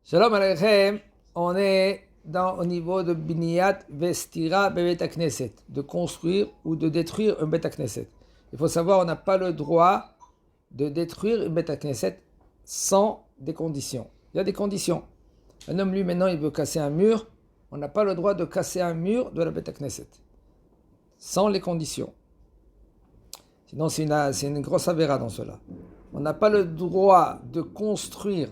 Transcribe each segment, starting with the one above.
Shalom Aleichem, on est au niveau de Biniyat Vestira Bebet Knesset, de construire ou de détruire un Bet Knesset. Il faut savoir, on n'a pas le droit de détruire un Bet Knesset sans des conditions. Il y a des conditions. Un homme, lui, maintenant, il veut casser un mur. On n'a pas le droit de casser un mur de la Bet Knesset sans les conditions. Sinon, c'est une grosse avéra dans cela. On n'a pas le droit de construire,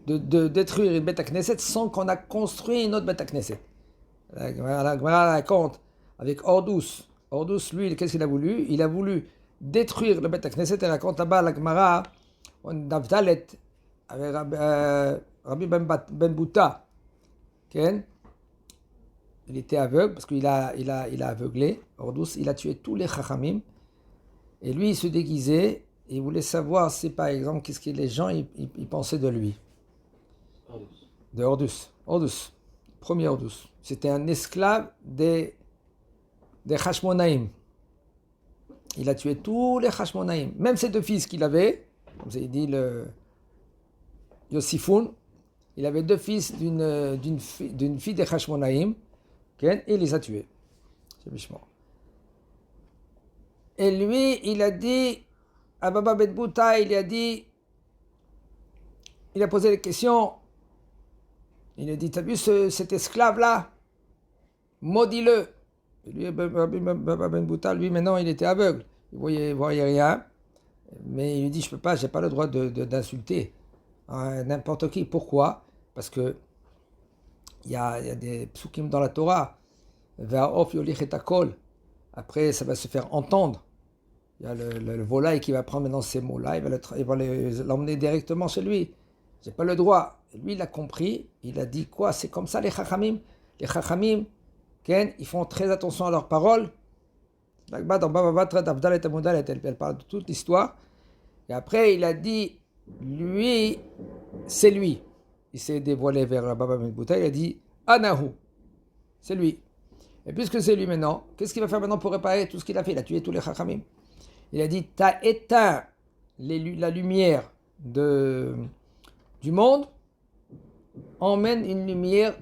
de détruire une Beth Knesset sans qu'on a construit une autre Beth Knesset. La Gemara raconte avec Ordus. Ordus, lui, qu'est-ce qu'il a voulu? Il a voulu détruire le Beth Knesset. Il raconte là-bas la Gemara, Navdalet, avec Rabbi Ben Bouta. Okay? Il était aveugle parce qu'il a aveuglé. Ordus, il a tué tous les Chachamim. Et lui, il se déguisait et il voulait savoir si, par exemple, qu'est-ce que les gens ils pensaient de lui. De Ordus. Ordus. Premier Ordus. C'était un esclave des Hashmonaïm. Il a tué tous les Hashmonaïm. Même ses deux fils qu'il avait, comme il dit le Yossifoun, il avait deux fils d'une fille des Hashmonaïm, et il les a tués. C'est méchant. Et lui, il a dit, à Baba Ben Bouta, il a posé des questions. Il a dit, t'as vu cet esclave-là? Maudis-le. Et lui, Baba Ben Bouta, lui, maintenant, il était aveugle. Il voyait rien. Mais il lui dit, je peux pas, j'ai pas le droit d'insulter n'importe qui. Pourquoi? Parce que il y a des psukim dans la Torah. Ve'aof yolich et akol. Après, ça va se faire entendre. Il y a le volaille qui va prendre maintenant ces mots-là, il va l'emmener directement chez lui. J'ai pas le droit. Et lui, il a compris. Il a dit quoi? C'est comme ça les Chachamim. Les Chachamim, ils font très attention à leurs paroles. Elle parle de toute l'histoire. Et après, il a dit, lui, c'est lui. Il s'est dévoilé vers Baba Ben Bouta. Il a dit, Anahu, c'est lui. Et puisque c'est lui maintenant, qu'est-ce qu'il va faire maintenant pour réparer tout ce qu'il a fait? Il a tué tous les Chachamim. Il a dit, tu as éteint la lumière du monde, emmène une lumière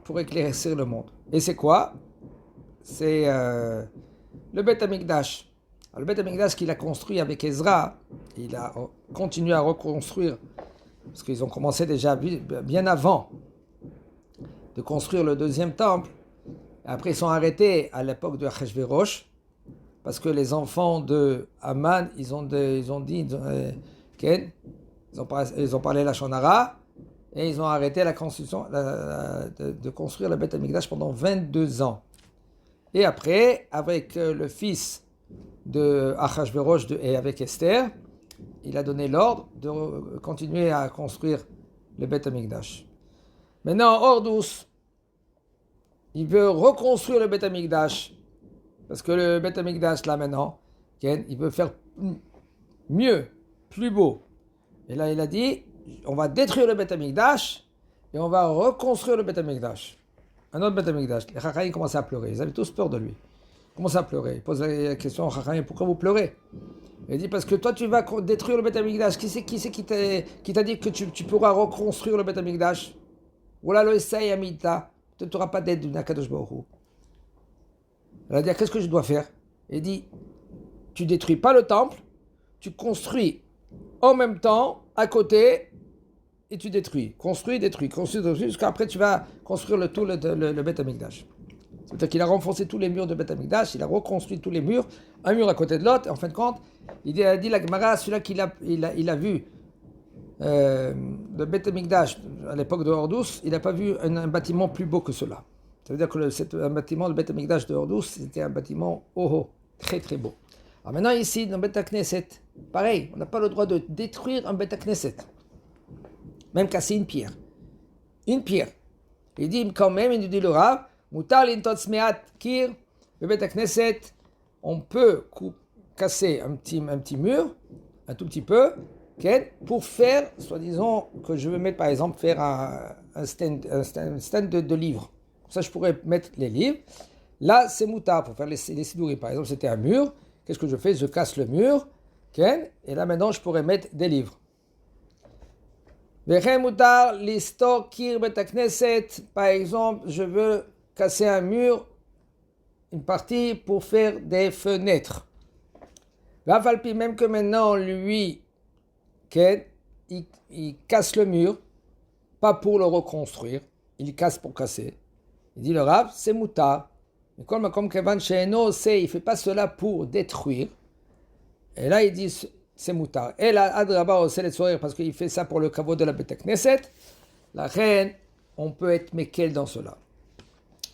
pour éclaircir le monde. Et c'est quoi? C'est le Beth Amikdash. Alors, le Beth Amikdash qu'il a construit avec Ezra, il a continué à reconstruire, parce qu'ils ont commencé déjà bien avant de construire le deuxième temple. Après, ils sont arrêtés à l'époque de Achashverosh, parce que les enfants de Haman, ils ont parlé la Shonara, et ils ont arrêté la construction, de construire le Beth Amikdash pendant 22 ans. Et après, avec le fils de Achashverosh et avec Esther, il a donné l'ordre de continuer à construire le Beth Amikdash. Maintenant, Ordus, il veut reconstruire le Beth Amikdash, parce que le Beth Amikdash, là maintenant, il veut faire mieux, plus beau. Et là, il a dit, on va détruire le Beth Amikdash et on va reconstruire le Beth Amikdash. Un autre Beth Amikdash. Les Chachamim commençaient à pleurer. Ils avaient tous peur de lui. Ils commençaient à pleurer. Ils posaient la question aux Chachamim, pourquoi vous pleurez? Il dit, parce que toi, tu vas détruire le Beth Amikdash. Qui c'est qui t'a dit que tu pourras reconstruire le Beth Amikdash? Voilà le Essay Amita. Tu n'auras pas d'aide de Kadosh Baruch Hu. Elle a dit, qu'est-ce que je dois faire? Il dit, tu détruis pas le temple, tu construis en même temps, à côté, et tu détruis. Construis, détruis, jusqu'après tu vas construire le Beth Amikdash. C'est-à-dire qu'il a renforcé tous les murs de Beth Amikdash, il a reconstruit tous les murs, un mur à côté de l'autre, et en fin de compte, il a dit la Gemara, celui-là qu'il a vu, le Beth Amikdash, à l'époque de Ordus, il n'a pas vu un bâtiment plus beau que cela. Ça veut dire que un bâtiment, le Beth Amikdash de Ordus, c'était un bâtiment très très beau. Alors maintenant ici, dans Beth Knesset, pareil, on n'a pas le droit de détruire un Beth Knesset. Même casser une pierre. Une pierre. Il dit quand même, il nous dit le Rav, Mutar lintot smeat kir, le Beth Knesset, on peut casser un petit mur, un tout petit peu, pour faire, soi-disant, que je veux mettre par exemple, faire un stand de livres. Ça, je pourrais mettre les livres. Là, c'est mouta pour faire les sidouris. Par exemple, c'était un mur. Qu'est-ce que je fais? Je casse le mur. Et là, maintenant, je pourrais mettre des livres. Vechem mutar listor kir bet hakneset. Par exemple, je veux casser un mur, une partie pour faire des fenêtres. Vafalpi, même que maintenant, lui, il casse le mur, pas pour le reconstruire, il casse pour casser. Il dit le Rav, c'est mutar. Mais comme Kevan Sheeno, il ne fait pas cela pour détruire. Et là, il dit, c'est mutar. Et là, Adraba, c'est les sourires parce qu'il fait ça pour le caveau de la Beth Knesset. La reine, on peut être mekel dans cela.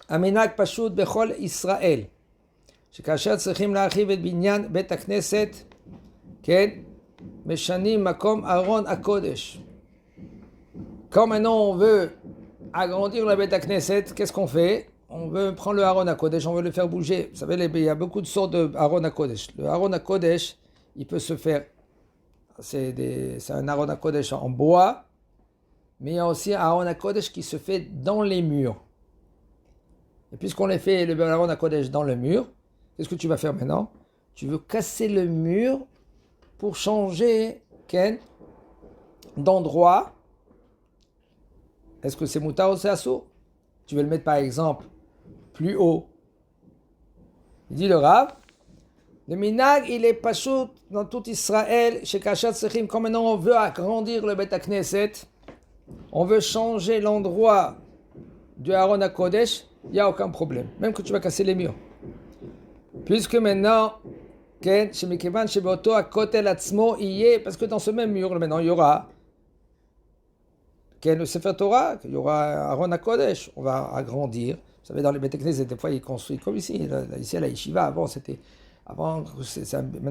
Aminak Pashut Bechol Israël. שכאשר צריכים להרחיב את בניין בית הכנסת, כן, משנים מקום ארון הקודש. Quand maintenant on veut agrandir le Beit Knesset, qu'est-ce qu'on fait? On veut prendre le Aaron HaKodesh, on veut le faire bouger. Vous savez, il y a beaucoup de sortes de Aaron HaKodesh. Le Aaron HaKodesh, il peut se faire, c'est un Aaron HaKodesh en bois, mais il y a aussi un Aaron HaKodesh qui se fait dans les murs. Et puisqu'on les fait le Aaron HaKodesh dans le mur, qu'est-ce que tu vas faire maintenant? Tu veux casser le mur pour changer d'endroit. Est-ce que c'est mutar ou c'est assour? Tu veux le mettre par exemple plus haut. Il dit le Rav, le minag il est pachout dans tout Israël, chez Kashat Sechim, comme maintenant on veut agrandir le Beit Knesset, on veut changer l'endroit du Aaron HaKodesh, il n'y a aucun problème, même que tu vas casser les murs. Puisque maintenant, parce que dans ce même mur, maintenant, il y aura le Sefer Torah, il y aura Aaron HaKodesh, on va agrandir. Vous savez, dans les Beit Knesset, des fois, ils construisent comme ici. Ici, à la Yeshiva, maintenant,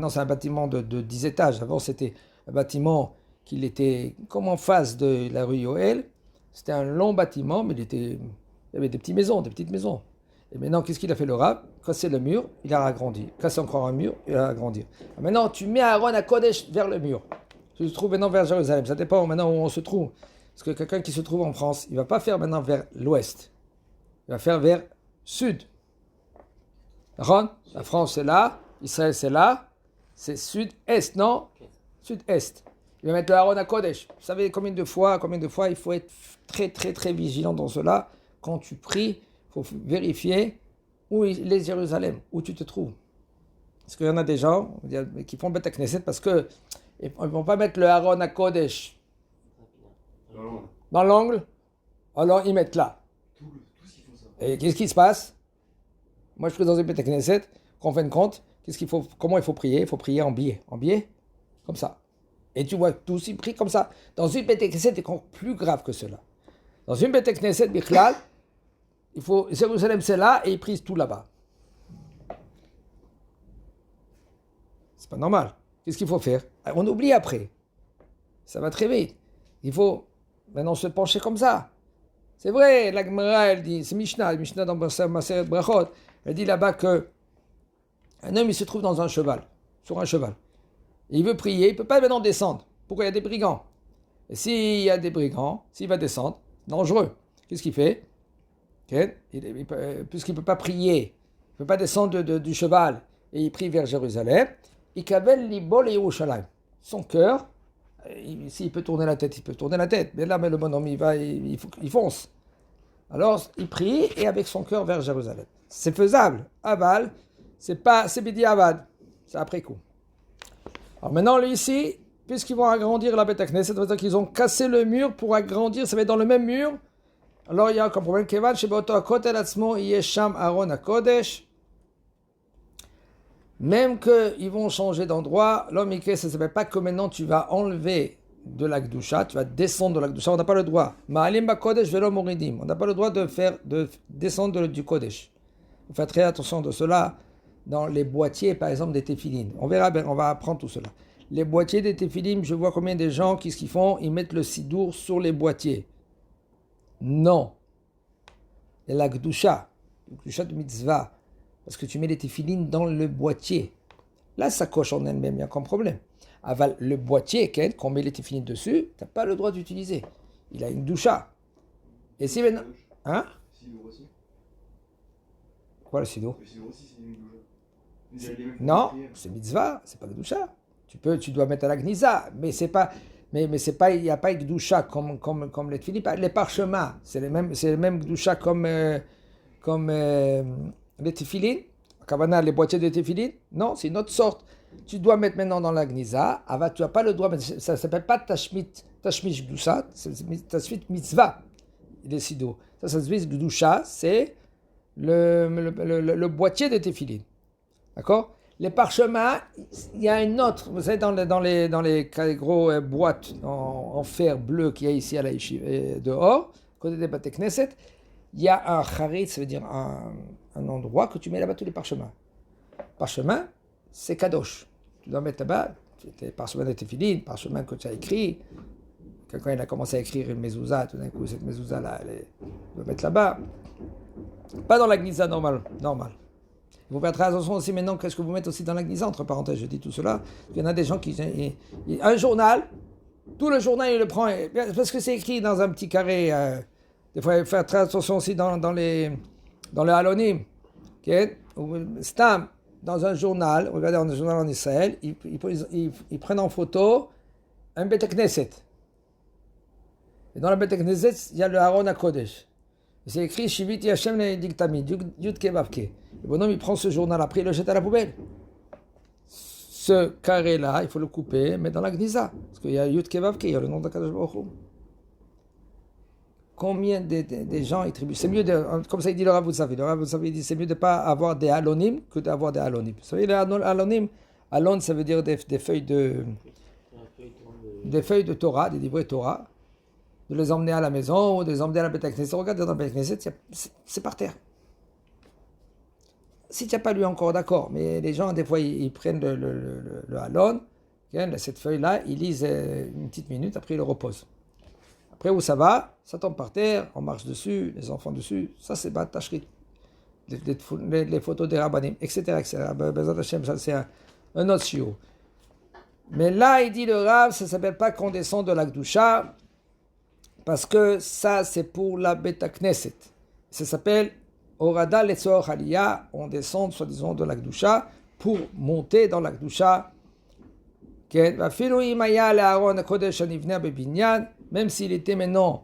c'est un bâtiment de 10 étages. Avant, c'était un bâtiment qui était comme en face de la rue Yoel. C'était un long bâtiment, mais il y avait des petites maisons. Et maintenant, qu'est-ce qu'il a fait le Rav? Casser le mur, il a agrandi. Casser encore un mur, il a agrandi. Maintenant, tu mets Aaron HaKodesh vers le mur. Tu te trouves maintenant vers Jérusalem. Ça dépend maintenant où on se trouve. Parce que quelqu'un qui se trouve en France, il ne va pas faire maintenant vers l'ouest. Il va faire vers sud. Ron, la France c'est là, Israël c'est là, c'est sud-est, non? Sud-est. Il va mettre le Aaron HaKodesh. Vous savez combien de fois il faut être très très très vigilant dans cela. Quand tu pries, il faut vérifier où est Jérusalem, où tu te trouves. Parce qu'il y en a des gens qui font Beit Knesset parce qu'ils ne vont pas mettre le Aaron HaKodesh dans l'angle, alors ils mettent là. Et qu'est-ce qui se passe? Moi je prie dans une Beit Knesset, qu'on fait compte, comment il faut prier? Il faut prier en biais, comme ça. Et tu vois tous ils prient comme ça. Dans une Beit Knesset, c'est encore plus grave que cela. Dans une Beit Knesset, Bichlal, il faut, Jérusalem c'est là et ils prisent tout là-bas. C'est pas normal. Qu'est-ce qu'il faut faire? On oublie après. Ça va très vite. Il faut maintenant se pencher comme ça. C'est vrai, la Gemara, elle dit, c'est Mishnah dans Maseret Brachot, elle dit là-bas que un homme il se trouve sur un cheval. Et il veut prier, il ne peut pas maintenant descendre. Pourquoi? Il y a des brigands. Et s'il y a des brigands, s'il va descendre, dangereux. Qu'est-ce qu'il fait? Puisqu'il ne peut pas prier, il ne peut pas descendre du cheval, et il prie vers Jérusalem, il kabel libol et Yerushalayim. Son cœur, s'il peut tourner la tête, il peut tourner la tête. Mais là, le bonhomme, il fonce. Alors, il prie, et avec son cœur vers Jérusalem. C'est faisable. Aval, c'est Bidi Avad. C'est après coup. Alors maintenant, lui ici, puisqu'ils vont agrandir la Beit Knesset, ça veut dire qu'ils ont cassé le mur pour agrandir, ça va être dans le même mur. Alors il y a un problème. Kevan shebeoto hakotel atzmo yesham Aaron HaKodesh. Même qu'ils vont changer d'endroit, l'homme ça ne s'appelle pas que maintenant tu vas enlever de la Kedusha, tu vas descendre de la Kedusha, on n'a pas le droit. Ma'alim ba-Kodesh velo moridim. On n'a pas le droit de descendre du Kodesh. Il faut faire très attention de cela dans les boîtiers, par exemple, des téphilines. On verra, on va apprendre tout cela. Les boîtiers des téphilines, je vois combien de gens, qu'est-ce qu'ils font? Ils mettent le sidour sur les boîtiers. Non. Et la Kedusha de mitzvah, parce que tu mets les téphilines dans le boîtier. La sacoche en elle-même, il n'y a aucun problème. Aval, le boîtier, qu'on met les téphilines dessus, tu n'as pas le droit d'utiliser. Il a une doucha. Et si maintenant... Hein? Quoi le sido? Non, c'est mitzvah, c'est pas le doucha. Tu dois mettre à la gnisa, mais c'est pas... Mais c'est pas, il n'y a pas Gdusha comme les tefilin. Les parchemins, c'est le même Gdusha comme les tefilin. Kavana, les boîtiers de tefilin. Non, c'est une autre sorte. Tu dois mettre maintenant dans la Gniza. Tu n'as pas le droit, ça ne s'appelle pas Tashmish Gdusha, c'est Tashmish Mitzvah. Il est sido. Ça s'appelle Gdusha, c'est le boîtier de tefilin. D'accord? Les parchemins, il y a une autre, vous savez, dans les gros boîtes en fer bleu qu'il y a ici à la yeshiva, dehors, côté des Bate Knesset, il y a un charit, ça veut dire un endroit que tu mets là-bas tous les parchemins. Parchemin, c'est kadosh. Tu dois mettre là-bas tes parchemins de tefilin, parchemins que tu as écrit. Quelqu'un il a commencé à écrire une mezouza, tout d'un coup, cette mezouza-là, tu dois mettre là-bas. Pas dans la gnisa normale. Vous faites très attention aussi maintenant, qu'est-ce que vous mettez aussi dans la gnisa, entre parenthèses, je dis tout cela. Il y en a des gens qui... un journal, tout le journal, il le prend, parce que c'est écrit dans un petit carré. Des fois, il faut faire très attention aussi dans le halonim. Okay? Stam, dans un journal, regardez, dans un journal en Israël, ils prennent en photo un Beit Knesset. Et dans le Beit Knesset, il y a le Aaron HaKodesh. C'est écrit Shiviti Hashem le Diktami, Yud Kevavke. Le bonhomme, il prend ce journal, après il le jette à la poubelle. Ce carré-là, il faut le couper, mettre dans la Gniza. Parce qu'il y a Yud Kevavke, il y a le nom d'Akadosh Baruch Hu. Combien des gens attribuent? C'est mieux comme ça il dit le Rav Utsavi. Le Rav Utsavi dit c'est mieux de ne pas avoir des halonim que d'avoir des halonim. Vous savez, les halonim, halon, ça veut dire des feuilles de Torah, des livrets Torah. De les emmener à la maison ou de les emmener à la Beit Knesset. Regardez dans la Beit Knesset, c'est par terre. Si tu n'as pas lu encore, d'accord, mais les gens, des fois, ils prennent le halon, cette feuille-là, ils lisent une petite minute, après ils le reposent. Après, où ça va? Ça tombe par terre, on marche dessus, les enfants dessus, ça c'est Bat Tashrit. Les photos des rabbanim, etc. Bezat Hashem, ça c'est un autre shiur. Mais là, il dit le Rav, ça ne s'appelle pas qu'on descend de la Gdusha, parce que ça, c'est pour la Beit Knesset. Ça s'appelle Orada Letzor Aliyah. On descend, soi-disant, de la Gdusha pour monter dans la Gdusha. Même s'il était maintenant,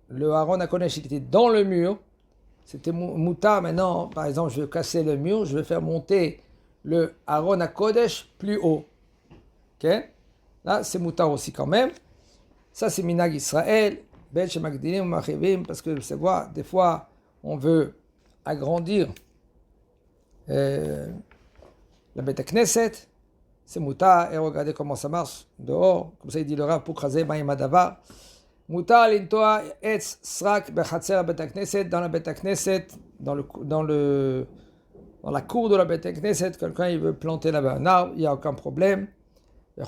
le Aaron HaKodesh, il était dans le mur, c'était Mouta. Maintenant, par exemple, je vais casser le mur, je vais faire monter le Aaron HaKodesh plus haut. Là, c'est Mouta aussi quand même. Ça, c'est Minag Israël, parce que c'est voir, des fois, on veut agrandir la Beit Knesset, c'est Mouta, et regardez comment ça marche dehors, comme ça il dit le Rav, pour craser Maïm Adavar. Mouta l'intoa etz srak bechatzer Beit Knesset, dans la Beit Knesset, dans la cour de la Beit Knesset, quelqu'un il veut planter là-bas un arbre, il n'y a aucun problème. Plus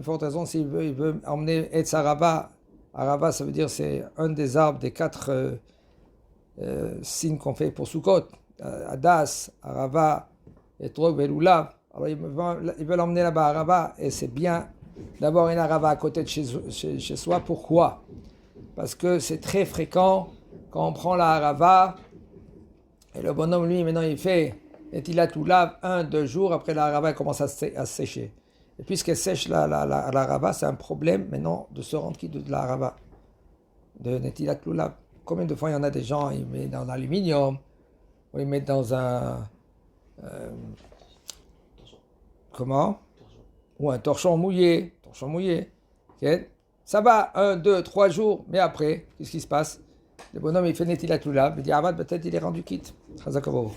forte raison s'il veut emmener Etz Arava. Arava, ça veut dire c'est un des arbres des 4 signes qu'on fait pour Sukkot. Adas, Arava, Etrog, Velulav. Alors ils veulent emmener là-bas Arava, et c'est bien d'avoir une Arava à côté de chez soi. Pourquoi? Parce que c'est très fréquent quand on prend la Arava, et le bonhomme lui maintenant il fait et il a tout lave 1-2 jours, après la harava commence à sécher. Et puisqu'elle sèche la harava, c'est un problème maintenant de se rendre quitte de la harava, de Netilat Lulav. Combien de fois il y en a des gens, ils mettent dans l'aluminium, ou ils mettent dans un... comment? Ou un torchon mouillé. Okay? Ça va 1, 2, 3 jours, mais après, qu'est-ce qui se passe? Le bonhomme il fait Netilat Lulav, il dit, ah, peut-être il est rendu quitte. Chazakavou.